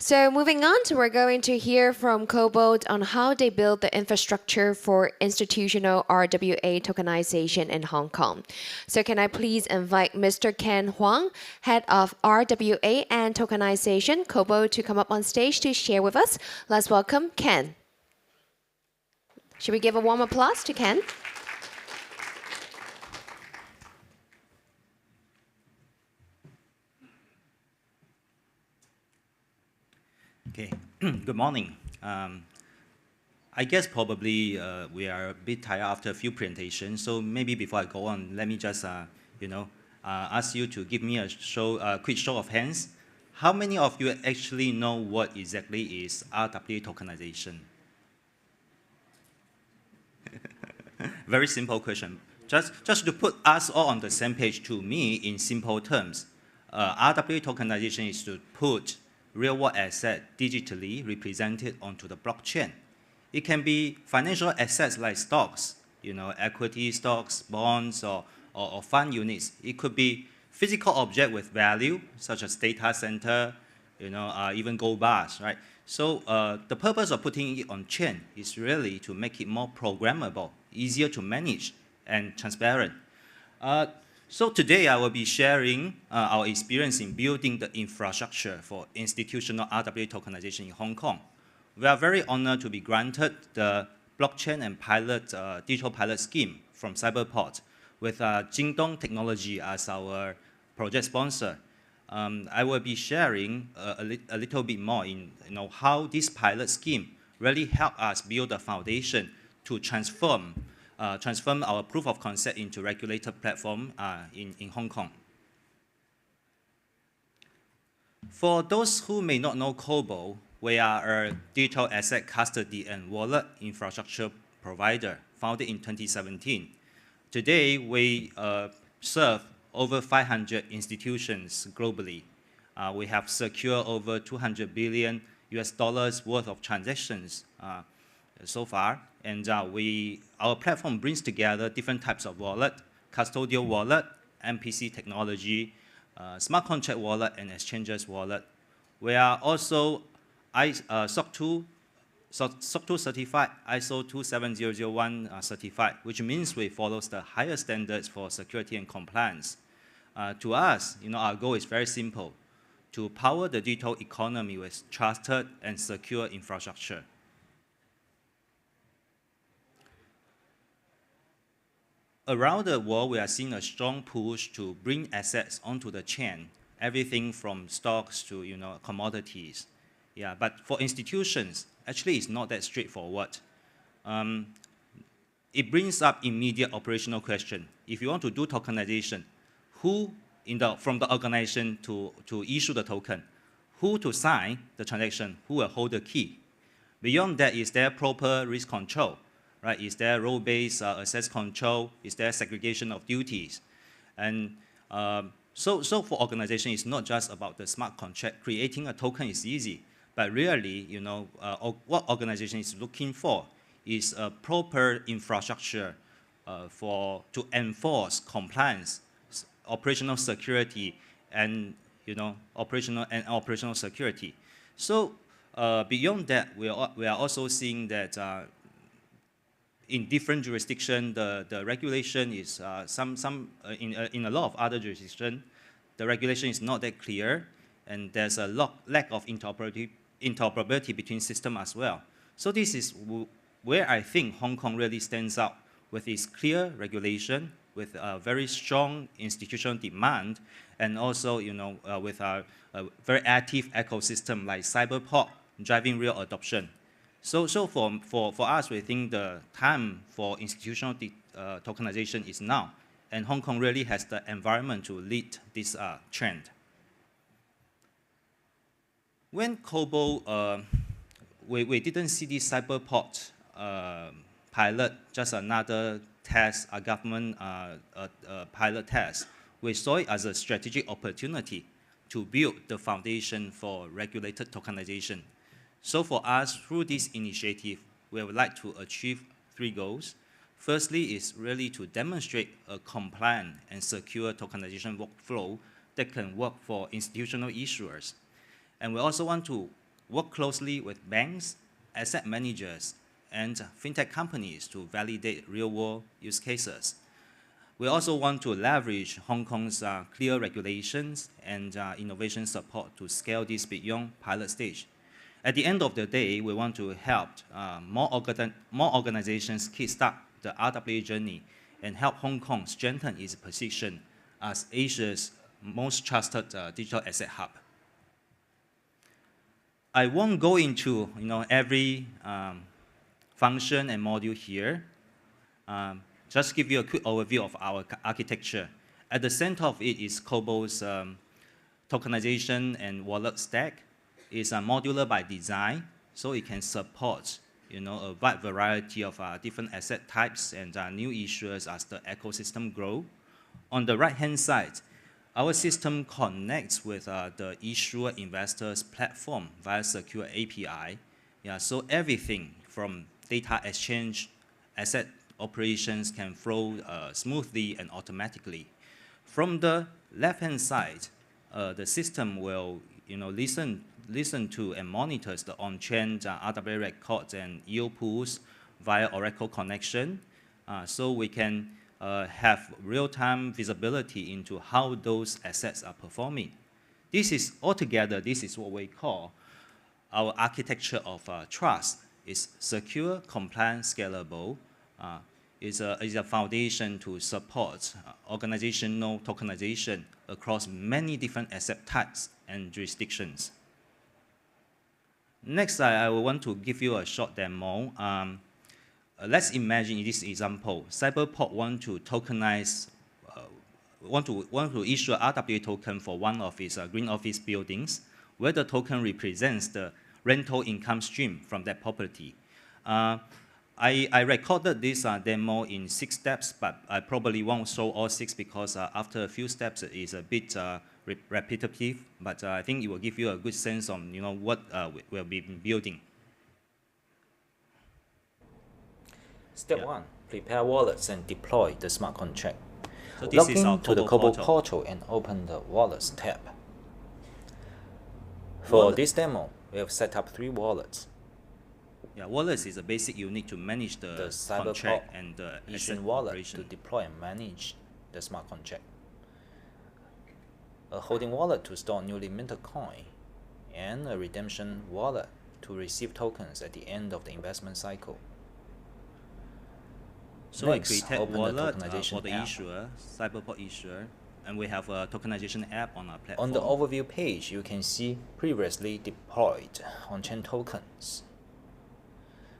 So moving on, we're going to hear from Cobo on how they build the infrastructure for institutional RWA tokenization in Hong Kong. So can I please invite Mr. Ken Huang, Head of RWA and Tokenization, Cobo, to come up on stage to share with us. Let's welcome Ken. Should we give a warm applause to Ken? Okay, good morning. I guess probably we are a bit tired after a few presentations, so maybe before I go on, let me just ask you to give me a quick show of hands. How many of you actually know what exactly is RWA tokenization? Very simple question. Just to put us all on the same page, to me, in simple terms, RWA tokenization is to put real-world asset digitally represented onto the blockchain. It can be financial assets like stocks, equity stocks, bonds, or fund units. It could be physical object with value, such as data center, even gold bars, right? So the purpose of putting it on chain is really to make it more programmable, easier to manage, and transparent. So today I will be sharing our experience in building the infrastructure for institutional RWA tokenization in Hong Kong. We are very honored to be granted the blockchain and digital pilot scheme from Cyberport with Jingdong Technology as our project sponsor. I will be sharing a little bit more in how this pilot scheme really helped us build a foundation to transform our proof of concept into regulated platform in Hong Kong. For those who may not know Cobo, we are a digital asset custody and wallet infrastructure provider founded in 2017. Today, we serve over 500 institutions globally. We have secured over $200 billion worth of transactions so far. And our platform brings together different types of wallet, custodial wallet, MPC technology, smart contract wallet, and exchanges wallet. We are also SOC 2 certified, ISO 27001 certified, which means we follow the highest standards for security and compliance. To us, our goal is very simple: to power the digital economy with trusted and secure infrastructure. Around the world, we are seeing a strong push to bring assets onto the chain, everything from stocks to commodities. Yeah, but for institutions, actually, it's not that straightforward. It brings up immediate operational question. If you want to do tokenization, who from the organization to issue the token, who to sign the transaction, who will hold the key? Beyond that, is there proper risk control? Right? Is there role-based access control? Is there segregation of duties? And so for organization, it's not just about the smart contract. Creating a token is easy, but really, what organization is looking for is a proper infrastructure to enforce compliance, operational security, and operational security. So beyond that, we are also seeing that in different jurisdictions, the regulation is in a lot of other jurisdictions, the regulation is not that clear, and there's a lack of interoperability between systems as well. So this is where I think Hong Kong really stands out with its clear regulation, with a very strong institutional demand, and also with a very active ecosystem like Cyberport driving real adoption. So for us, we think the time for institutional tokenization is now, and Hong Kong really has the environment to lead this trend. When Cobo, we didn't see this Cyberport pilot, just another test, a government pilot test. We saw it as a strategic opportunity to build the foundation for regulated tokenization. So for us, through this initiative, we would like to achieve 3 goals. Firstly is really to demonstrate a compliant and secure tokenization workflow that can work for institutional issuers. And we also want to work closely with banks, asset managers, and fintech companies to validate real-world use cases. We also want to leverage Hong Kong's clear regulations and innovation support to scale this beyond pilot stage. At the end of the day, we want to help more organizations kickstart the RWA journey and help Hong Kong strengthen its position as Asia's most trusted digital asset hub. I won't go into every function and module here. Just give you a quick overview of our architecture. At the center of it is Cobo's tokenization and wallet stack. It's modular by design, so it can support a wide variety of different asset types and new issuers as the ecosystem grow. On the right-hand side, our system connects with the issuer investors platform via secure API. Yeah, so everything from data exchange, asset operations can flow smoothly and automatically. From the left-hand side, the system will listen to and monitors the on-chain RWA records and yield pools via Oracle connection, so we can have real-time visibility into how those assets are performing. This is what we call our architecture of trust. It's secure, compliant, scalable. Is a foundation to support organizational tokenization across many different asset types and jurisdictions. Next, I want to give you a short demo. Let's imagine in this example, Cyberport want to tokenize, want to issue an RWA token for one of its green office buildings, where the token represents the rental income stream from that property. I recorded this demo in 6 steps, but I probably won't show all 6 because after a few steps it is a bit repetitive, but I think it will give you a good sense on what we'll be building. Step 1. Prepare wallets and deploy the smart contract. So this Log is our in to the Cobo Cobo portal and open the Wallets tab. For this demo, we have set up 3 wallets. Yeah, wallets is a basic unit to manage the Cyberport contract and the asset issuing wallet operation. to deploy and manage the smart contract. A holding wallet to store newly minted coin, and a redemption wallet to receive tokens at the end of the investment cycle. So Next, we created open the wallet tokenization for the app. issuer, Cyberport issuer, and we have a tokenization app on our platform. On the overview page, you can see previously deployed on-chain tokens.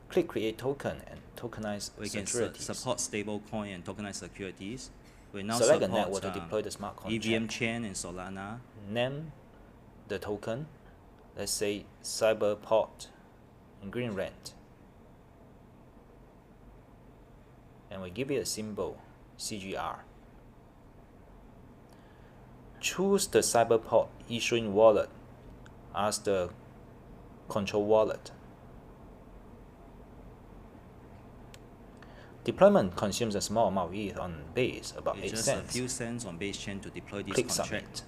Click Create Token and Tokenize We can Securities. support stablecoin and tokenized securities. We now Select a support network to deploy the smart contract. EVM chain and Solana. Name the token, let's say Cyberport in green rent, and we give it a symbol CGR. Choose the Cyberport issuing wallet as the control wallet. Deployment consumes a small amount of ETH on base, about 8 It's just cents. a few cents on base chain to deploy this Click contract. Submit.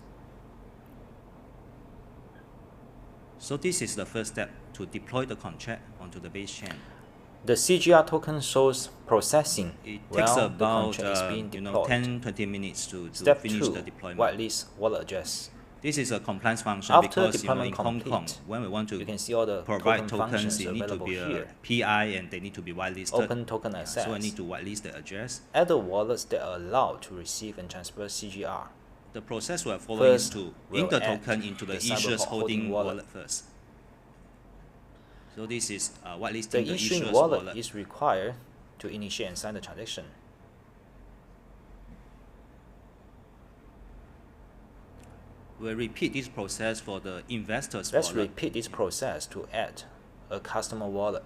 So this is the first step to deploy the contract onto the base chain. The CGR token shows processing It while takes the about contract is being deployed. 10-20 minutes to Step finish 2. the deployment. Whitelist wallet address. This is a compliance function After because in deployment Hong Kong, complete, when we want to you can see all the provide token tokens, functions it need to available be a here. PI and they need to be whitelisted. Open token access. So I need to whitelist the address. Add the wallets that are allowed to receive and transfer CGR. The process we're following is First, to we'll ink the add token into the the issuer's Cyberport holding wallet wallet. first. So this is whitelisting The the issuing issuer's wallet is required to initiate and sign the transaction. We'll repeat this process for the investor's Let's wallet. repeat this process to add a customer wallet.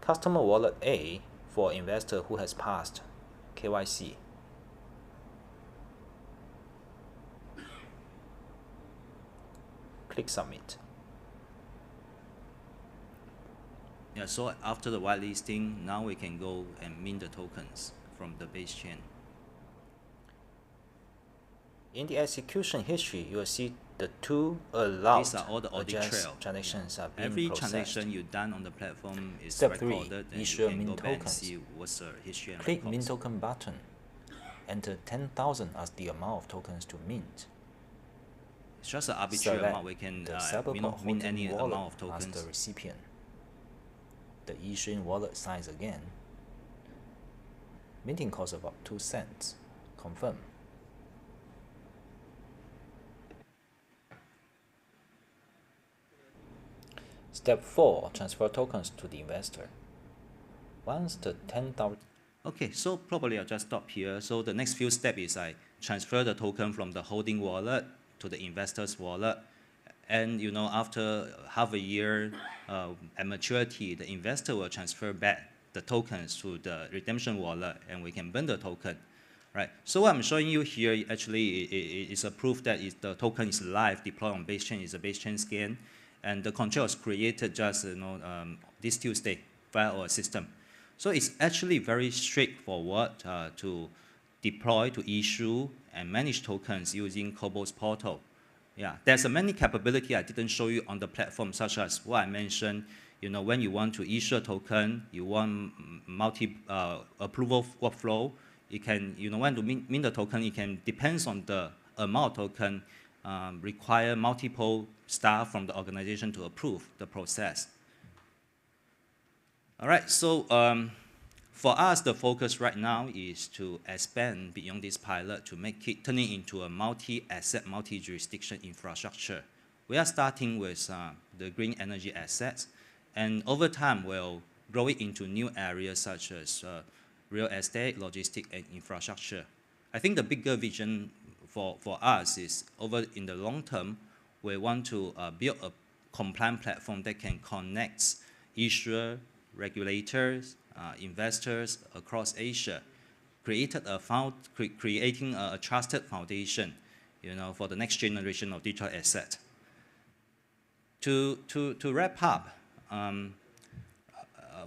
Customer wallet A for investor who has passed KYC. Click Submit. Yeah, so after the whitelisting, now we can go and mint the tokens from the base chain. In the execution history, you will see the two allowed These are all the audit trail. transactions are being Every processed. transaction you've done on the platform is Step 3, recorded, and issue you can mint go back and tokens. see what's the history and Click records. mint token button. Enter 10,000 as the amount of tokens to mint. It's just an arbitrary Select amount. We can the mint Cyberport any wallet amount of as tokens. the recipient. The issuing wallet size again. Minting cost about 2 cents. Confirm. Step 4. Transfer tokens to the investor. Once the 10,000 Okay, so probably I'll just stop here. So the next few steps is I transfer the token from the holding wallet to the investor's wallet. And after half a year at maturity, the investor will transfer back the tokens to the redemption wallet, and we can burn the token. Right. So what I'm showing you here actually is a proof that the token is live, deployed on base chain. It's a base chain scan, and the control was created just this Tuesday via our system. So it's actually very straightforward to deploy, to issue, and manage tokens using Cobo's portal. Yeah, there's many capability I didn't show you on the platform, such as what I mentioned. When you want to issue a token, you want multi-approval workflow. You can, when to mint the token, it can depends on the amount of token, require multiple staff from the organization to approve the process. All right, so for us, the focus right now is to expand beyond this pilot to make it turning into a multi-asset, multi-jurisdiction infrastructure. We are starting with the green energy assets, and over time we'll grow it into new areas such as real estate, logistics, and infrastructure. I think the bigger vision for us is in the long term, we want to build a compliant platform that can connect issuer, regulators, investors across Asia, creating a trusted foundation, for the next generation of digital asset. To wrap up,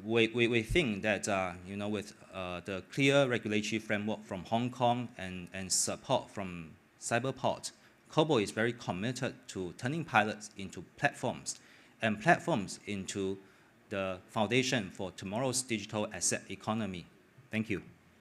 we think that with the clear regulatory framework from Hong Kong and support from Cyberport, Cobo is very committed to turning pilots into platforms and platforms into the foundation for tomorrow's digital asset economy. Thank you.